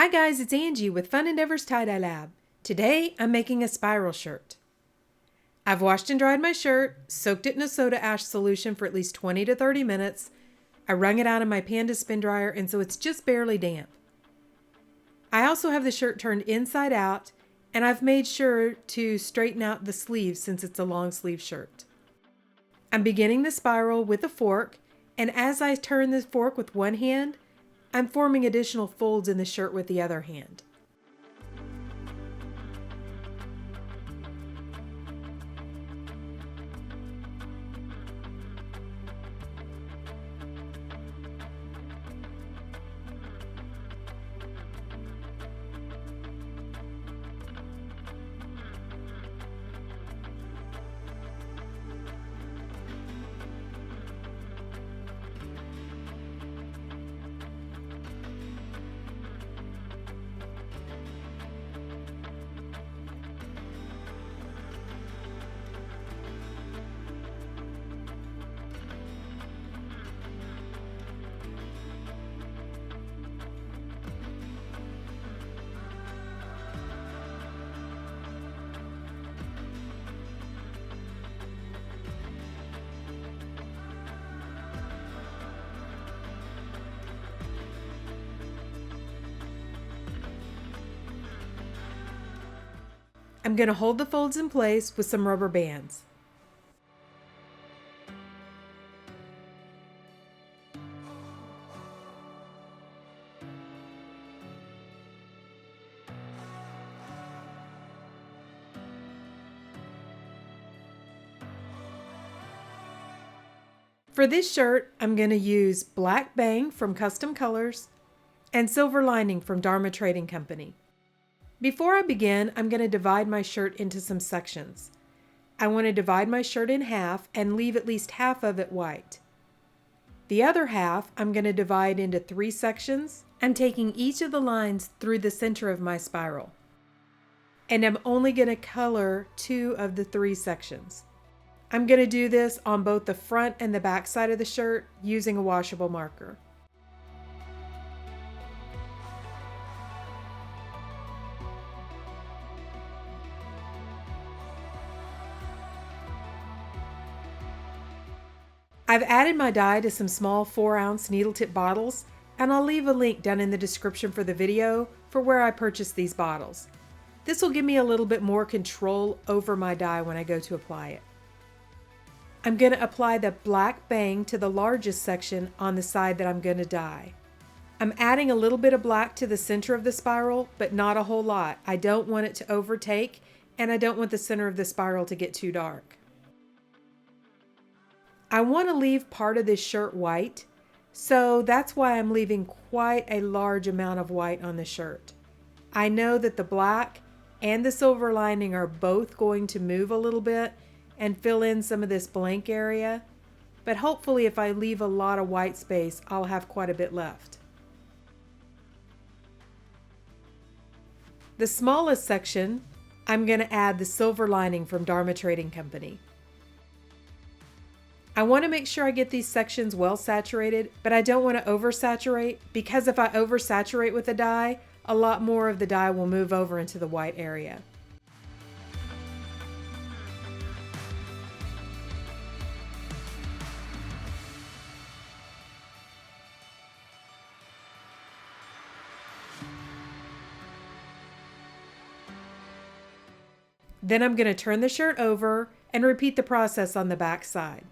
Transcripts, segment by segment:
Hi guys, it's Angie with Fun Endeavors Tie-Dye Lab. Today I'm making a spiral shirt. I've washed and dried my shirt, soaked it in a soda ash solution for at least 20 to 30 minutes. I wrung it out in my Panda spin dryer and so it's just barely damp. I also have the shirt turned inside out and I've made sure to straighten out the sleeves since it's a long sleeve shirt. I'm beginning the spiral with a fork, and as I turn the fork with one hand, I'm forming additional folds in the shirt with the other hand. I'm going to hold the folds in place with some rubber bands. For this shirt, I'm going to use black bang from Custom Colors and silver lining from Dharma Trading Company. Before I begin, I'm going to divide my shirt into some sections. I want to divide my shirt in half and leave at least half of it white. The other half I'm going to divide into 3 sections. I'm taking each of the lines through the center of my spiral. And I'm only going to color 2 of the 3 sections. I'm going to do this on both the front and the back side of the shirt using a washable marker. I've added my dye to some small 4-ounce needle tip bottles, and I'll leave a link down in the description for the video for where I purchased these bottles. This will give me a little bit more control over my dye when I go to apply it. I'm going to apply the black bang to the largest section on the side that I'm going to dye. I'm adding a little bit of black to the center of the spiral, but not a whole lot. I don't want it to overtake, and I don't want the center of the spiral to get too dark. I want to leave part of this shirt white, so that's why I'm leaving quite a large amount of white on the shirt. I know that the black and the silver lining are both going to move a little bit and fill in some of this blank area, but hopefully if I leave a lot of white space, I'll have quite a bit left. The smallest section, I'm going to add the silver lining from Dharma Trading Company. I want to make sure I get these sections well saturated, but I don't want to oversaturate, because if I oversaturate with the dye, a lot more of the dye will move over into the white area. Then I'm going to turn the shirt over and repeat the process on the back side.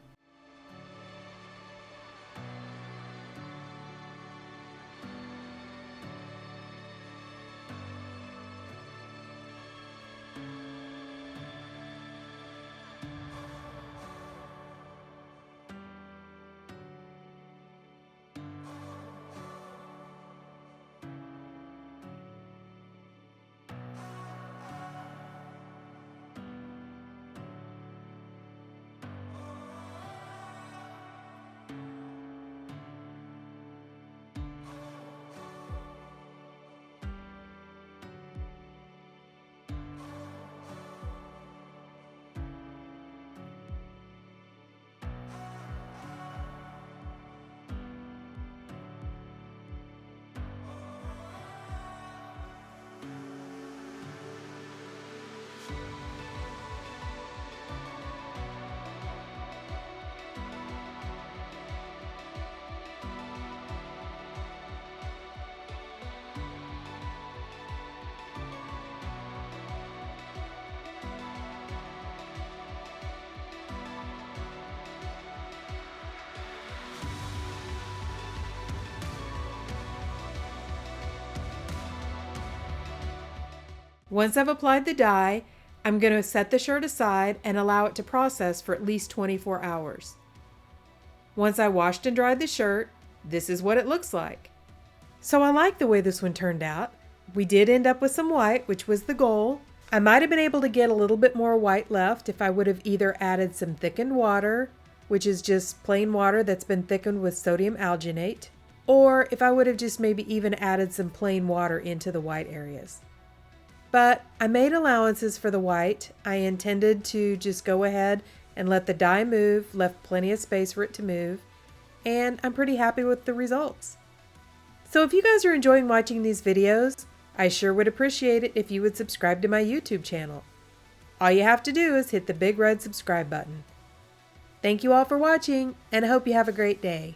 Once I've applied the dye, I'm going to set the shirt aside and allow it to process for at least 24 hours. Once I washed and dried the shirt, this is what it looks like. So I like the way this one turned out. We did end up with some white, which was the goal. I might have been able to get a little bit more white left if I would have either added some thickened water, which is just plain water that's been thickened with sodium alginate, or if I would have just maybe even added some plain water into the white areas. But I made allowances for the white. I intended to just go ahead and let the dye move, left plenty of space for it to move, and I'm pretty happy with the results. So if you guys are enjoying watching these videos, I sure would appreciate it if you would subscribe to my YouTube channel. All you have to do is hit the big red subscribe button. Thank you all for watching, and I hope you have a great day.